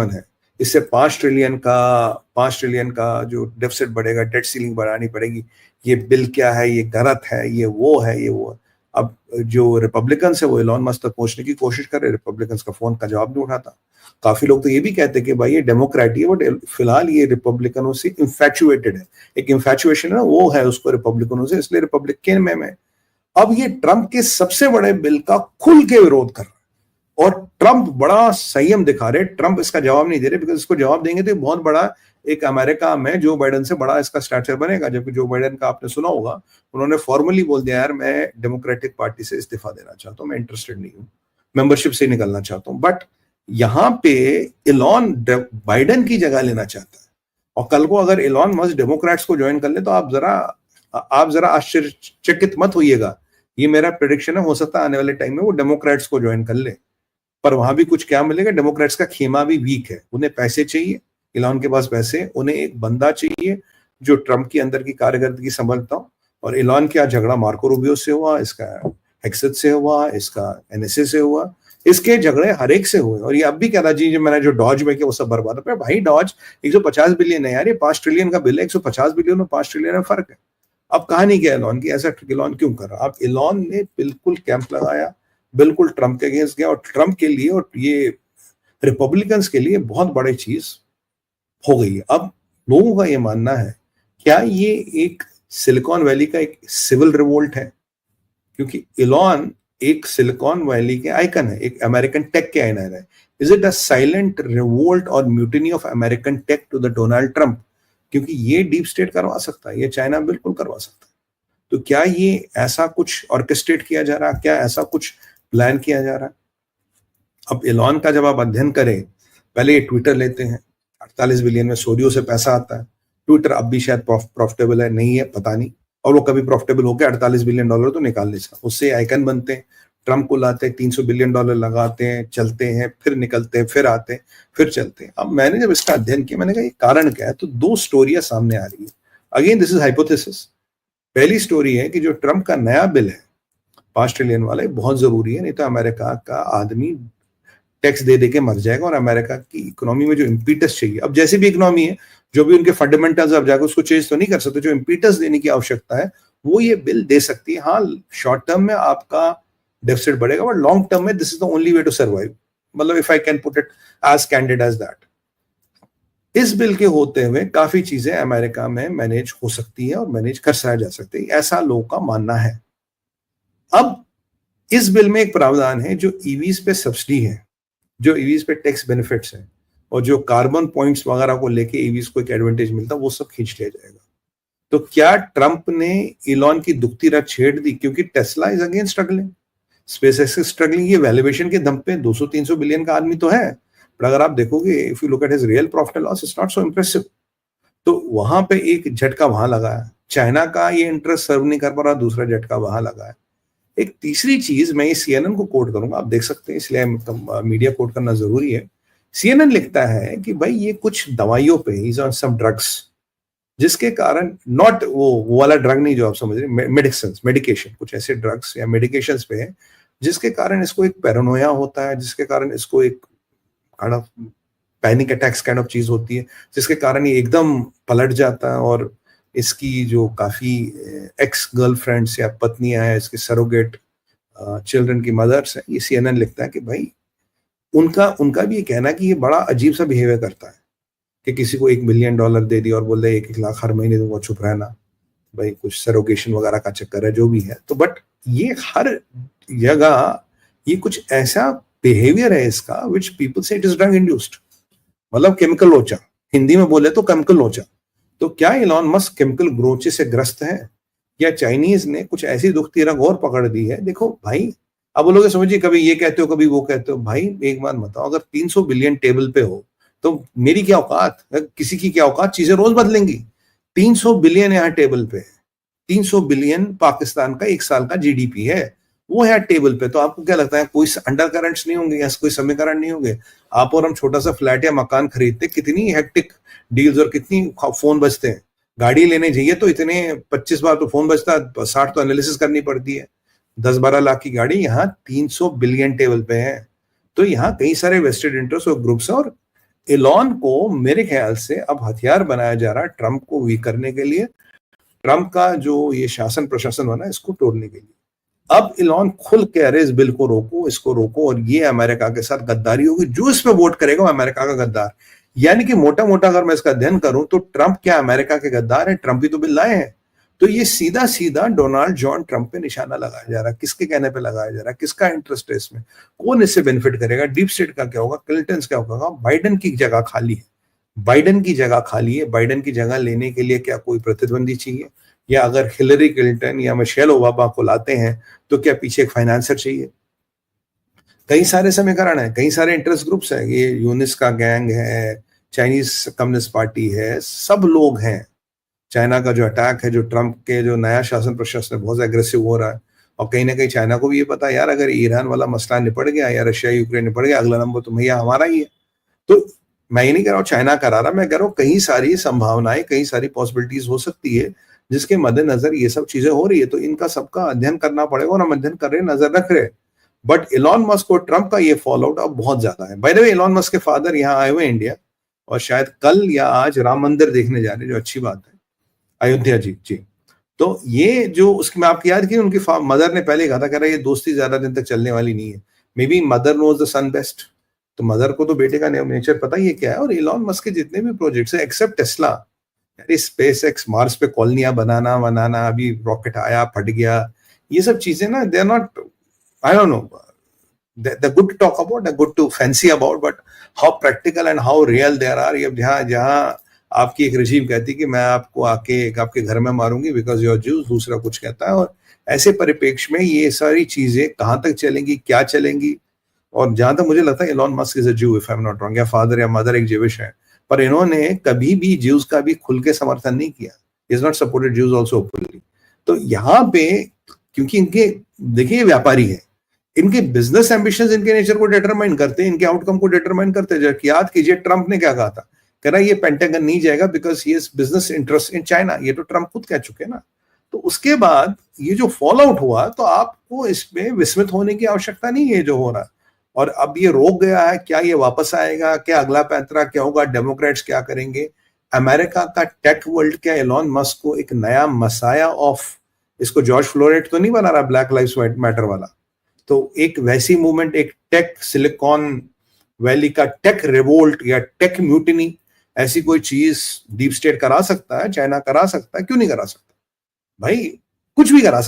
है। इससे 5 ट्रिलियन का जो डेफिसिट बढ़ेगा, डेट सीलिंग बढ़ानी पड़ेगी, ये बिल क्या है, ये गलत है, ये वो है, ये वो है। अब जो रिपब्लिकन है वो इलॉन मस्क तक पहुंचने की कोशिश कर रहे, रिपब्लिकन का फोन का जवाब नहीं उठाता। काफी लोग तो ये भी कहते हैं कि भाई ये डेमोक्रेट ही है, बट फिलहाल ये रिपब्लिकनों से इंफैचुएटेड है। एक इंफैचुएशन है वो है उसको रिपब्लिकनों से, इसलिए रिपब्लिकन में अब ये ट्रंप के सबसे बड़े बिल का खुल के विरोध कर रहा है। और ट्रंप बड़ा संयम दिखा रहे, ट्रंप इसका जवाब नहीं दे रहे, बिकॉज इसको जवाब देंगे तो बहुत बड़ा एक अमेरिका में जो बाइडेन से बड़ा इसका स्टैचर बनेगा। जबकि जो बाइडेन का आपने सुना होगा, उन्होंने फॉर्मली बोल दिया यार मैं डेमोक्रेटिक पार्टी से इस्तीफा देना चाहता हूं, मैं इंटरेस्टेड नहीं हूं, मेंबरशिप से निकलना चाहता हूं। बट यहां पे इलॉन बाइडेन की जगह लेना चाहता है। और कल को अगर इलॉन मस्क डेमोक्रेट्स को ज्वाइन कर ले तो आप जरा आश्चर्यचकित मत होइएगा। ये मेरा प्रेडिक्शन है, हो सकता है आने वाले टाइम में वो डेमोक्रेट्स को ज्वाइन कर ले। पर वहां भी कुछ क्या मिलेगा, डेमोक्रेट्स का खेमा भी वीक है, उन्हें पैसे चाहिए, इलॉन के पास पैसे, उन्हें एक बंदा चाहिए जो ट्रंप की अंदर की कारकर्दगी समझता हो। और इलॉन क्या झगड़ा मार्को रूबियो से हुआ, इसका हेक्सेट से हुआ, इसका एनएसए से हुआ, इसके झगड़े हर एक से हुए। और ये अब भी कह रहा जी मैंने जो डॉज में किया वो सब बर्बाद है। भाई डॉज 150 बिलियन है यार, ये 5 ट्रिलियन का बिल है, 150 बिलियन और 5 ट्रिलियन में फर्क है। अब कहानी क्या इलॉन की, ऐसा इलॉन क्यों कर रहा? अब इलॉन ने बिल्कुल कैंप लगाया, बिल्कुल ट्रंप के अगेंस्ट गया, और ट्रंप के लिए और ये रिपब्लिकन्स के लिए बहुत बड़ी चीज हो गई है। अब लोगों का ये मानना है, क्या ये एक सिलिकॉन वैली का एक सिविल रिवोल्ट है? क्योंकि इलॉन एक सिलिकॉन वैली के आइकन है, एक अमेरिकन टेक के आइकन है। Is it a silent revolt और mutiny of American tech to the Donald Trump? क्योंकि ये डीप स्टेट करवा सकता है, ये चाइना बिल्कुल करवा सकता है। तो क्या ये ऐसा कुछ ऑर्केस्ट्रेट किया जा रहा है, क्या ऐसा कुछ प्लान किया जा रहा है? अब इलॉन का जब आप अध्ययन करें, पहले ये ट्विटर लेते हैं, 48 बिलियन में सोडियो से पैसा आता है। ट्विटर अब भी शायद प्रॉफिटेबल है, नहीं है पता नहीं, और वो कभी प्रॉफिटेबल होकर 48 बिलियन डॉलर तो निकाल लेगा। उससे आइकन बनते हैं, ट्रंप को लाते हैं, 300 बिलियन डॉलर लगाते हैं, चलते हैं, फिर निकलते हैं, फिर आते हैं, फिर चलते हैं। अब मैंने जब इसका अध्ययन किया, मैंने कहा ये कारण क्या है, तो 2 स्टोरियां सामने आ रही है। Again this is hypothesis. पहली स्टोरी है कि जो ट्रंप का नया बिल है 5 ट्रिलियन वाला, बहुत जरूरी है, नहीं तो अमेरिका का आदमी टैक्स दे के मर जाएगा। और अमेरिका की इकोनॉमी में जो इम्पीटस चाहिए, अब जैसे भी इकोनॉमी है, जो भी उनके फंडामेंटल्स, अब जाकर उसको चेंज तो नहीं कर सकते, जो इम्पीटस देने की आवश्यकता है वो ये बिल दे सकती है। हाँ, शॉर्ट टर्म में आपका डेफिसिट बढ़ेगा, बट लॉन्ग टर्म में this is the only way to survive. मतलब if I can put it as candid as that, इस बिल के होते हुए काफी चीजें अमेरिका में मैनेज हो सकती है और मैनेज कर जा सकती है, ऐसा लोगों का मानना है। अब इस बिल में एक प्रावधान है, जो ईवीज पे सब्सिडी है, जो ईवीज पे टैक्स बेनिफिट्स है, और जो कार्बन पॉइंट्स वगैरह को लेके ईवीज को एक एडवांटेज मिलता है, वो सब खींच लिया जाएगा। तो क्या ट्रंप ने इलॉन की दुखती रात छेड़ दी? क्योंकि Tesla is again struggling, SpaceX is struggling. ये वैल्यूएशन के दम पे 200-300 बिलियन का आदमी तो है, पर अगर आप देखोगे, if you look at his real profit and loss, it's not so impressive. तो वहां पे एक झटका वहां लगा है, चाइना का ये इंटरेस्ट सर्व नहीं कर पा रहा, दूसरा झटका वहां लगा है। एक तीसरी चीज, मैं सीएनएन को कोट करूंगा, आप देख सकते हैं, इसलिए मीडिया कोट करना जरूरी है। सीएनएन लिखता है कि भाई ये कुछ दवाइयों पे, इज ऑन सम ड्रग्स, जिसके कारण, नॉट वो वाला ड्रग नहीं जो आप समझ रहे, मेडिकेशन, कुछ ऐसे ड्रग्स या मेडिकेशन पे है जिसके कारण इसको एक पैरानोया होता है, जिसके कारण इसको एक kind of panic attacks kind of चीज होती है, जिसके कारण ये एकदम पलट जाता है। और इसकी जो काफी एक्स गर्लफ्रेंड्स या पत्नियां हैं, इसके सरोगेट चिल्ड्रन की मदर्स हैं, ये सीएनएन लिखता है कि भाई उनका भी ये कहना कि ये बड़ा अजीब सा बिहेवियर करता है कि किसी को $1 मिलियन दे दिया और बोल रहे 1 लाख हर महीने दूंगा, चुप रहना, भाई कुछ सरोगेशन वगैरह का चक्कर है, जो भी है। तो बट ये हर जगह ये कुछ ऐसा बिहेवियर है इसका, विच पीपल से इट इज ड्रग इंड्यूस्ड, मतलब केमिकल लोचा, हिंदी में बोले तो केमिकल लोचा। तो क्या इलॉन मस्क केमिकल ग्रोचे से ग्रस्त है, या चाइनीज ने कुछ ऐसी दुखती रग और पकड़ दी है? देखो भाई, अब वो लोग समझिए, कभी ये कहते हो कभी वो कहते हो, भाई एक बात बताओ, अगर 300 बिलियन टेबल पे हो तो मेरी क्या औकात, किसी की क्या औकात, चीजें रोज बदलेंगी। 300 बिलियन यहाँ टेबल पे है, 300 बिलियन पाकिस्तान का 1 साल का जीडीपी है, वो है टेबल पे। तो आपको क्या लगता है कोई अंडर करंट्स नहीं होंगे या कोई समीकरण नहीं होंगे? आप और हम छोटा सा फ्लैट या मकान खरीदते, कितनी हेक्टिक डील्स और कितनी फोन बजते हैं। गाड़ी लेने जाइए तो इतने 25 बार तो फोन बजता है, 60 तो एनालिसिस करनी पड़ती है। 10-12 लाख की गाड़ी, यहाँ 300 बिलियन टेबल पे है। तो यहाँ कई सारे वेस्टेड इंटरेस्ट और ग्रुप्स है, और एलॉन को मेरे ख्याल से अब हथियार बनाया जा रहा है ट्रंप को वीक करने के लिए, ट्रंप का जो ये शासन प्रशासन बना इसको तोड़ने के लिए। अब एलॉन खुल के अरे इस बिल को रोको, इसको रोको, और ये अमेरिका के साथ गद्दारी होगी, जो इस पे वोट करेगा वो अमेरिका का गद्दार। यानी कि मोटा मोटा अगर मैं इसका अध्ययन करूं तो ट्रंप क्या अमेरिका के गद्दार है? ट्रंप ही तो बिल लाए हैं। तो ये सीधा सीधा डोनाल्ड जॉन ट्रंप पे निशाना लगाया जा रहा है। किसके कहने पे लगाया जा रहा है? किसका इंटरेस्ट है इसमें? कौन इससे बेनिफिट करेगा? डीप स्टेट का क्या होगा? क्लिंटन क्या होगा? बाइडेन की जगह खाली है, बाइडेन की जगह खाली है। बाइडेन की जगह लेने के लिए क्या कोई प्रतिद्वंदी चाहिए? या अगर हिलरी क्लिंटन या मिशेल ओबामा को लाते हैं तो क्या पीछे एक फाइनेंसर चाहिए? कई सारे समीकरण है, कई सारे इंटरेस्ट ग्रुप्स है, ये यूनिस का गैंग है, चाइनीज कम्युनिस्ट पार्टी है, सब लोग हैं। चाइना का जो अटैक है, जो ट्रंप के जो नया शासन प्रशासन है बहुत एग्रेसिव हो रहा है, और कहीं ना कहीं चाइना को भी ये पता है यार अगर ईरान वाला मसला निपट गया या रशिया यूक्रेन निपट गया, अगला नंबर तो भैया हमारा ही है। तो मैं ये नहीं कह रहा हूँ चाइना करा रहा, मैं कह रहा हूँ कई सारी संभावनाएं, कई सारी पॉसिबिलिटीज हो सकती है जिसके मद्देनजर ये सब चीजें हो रही है। तो इनका सबका अध्ययन करना पड़ेगा, और हम अध्ययन कर रहे, नजर रख रहे। बट इलॉन मस्क और ट्रंप का ये फॉल आउट अब बहुत ज्यादा है। By the way, Elon Musk के फादर यहाँ आए हुए इंडिया, और शायद कल या आज राम मंदिर देखने जा रहे, जो अच्छी बात है, अयोध्या जी। जी, तो ये जो उसकी मैं आपकी याद की, उनकी मदर ने पहले कहा था, कह रहा ये दोस्ती ज्यादा दिन तक चलने वाली नहीं है। Maybe mother knows the son best. तो मदर को तो बेटे का नेचर पता ही है क्या है। और इलॉन मस्क के जितने भी प्रोजेक्ट्स है एक्सेप्ट टेस्ला, यार स्पेस एक्स, मार्स पे कॉलोनियां बनाना, अभी रॉकेट आया फट गया, ये सब चीजें ना, they are not, I don't know, they're good to talk about, they're good to fancy about, but how practical and how real there are। ये जहां आपकी एक रजीम कहती कि मैं आपको आके आपके घर में मारूंगी बिकॉज यूर ज्यूज, दूसरा कुछ कहता है। और ऐसे परिप्रेक्ष्य में ये सारी चीजें कहां तक चलेंगी, क्या चलेंगी? और जहां तक मुझे लगता है इलॉन मस्क इज अ ज्यू, if I am not wrong, या फादर या मदर एक ज्यूइश है, पर इन्होंने कभी भी ज्यूज का भी खुल के समर्थन नहीं किया। Is not supported Jews also openly. तो यहाँ पे क्योंकि इनके, देखिए व्यापारी है, इनके बिजनेस एम्बिशंस इनके नेचर को डिटरमाइन करते हैं, इनके आउटकम को डिटरमाइन करते हैं। याद कीजिए ट्रंप ने क्या कहा था, कह रहा ये पेंटागन नहीं जाएगा because he is business interest in China. ये तो ट्रंप खुद कह चुके हैं ना। तो उसके बाद ये जो फॉल आउट हुआ, तो आपको इसमें विस्मित होने की आवश्यकता नहीं है जो हो रहा है। और अब ये रोक गया है, क्या ये वापस आएगा? क्या अगला पैंतरा क्या होगा? डेमोक्रेट्स क्या करेंगे? अमेरिका का टेक वर्ल्ड क्या एलॉन मस्क को एक नया मसाया ऑफ, इसको जॉर्ज फ्लोरेट तो नहीं बना रहा ब्लैक लाइव्स मैटर वाला, तो एक वैसी मूवमेंट, एक टेक सिलिकॉन वैली का टेक रिवोल्ट या टेक म्यूटिनी, ऐसी कोई चीज डीप स्टेट करा सकता है, चाइना करा सकता है, क्यों नहीं करा सकता भाई? कुछ भी करा सकता है।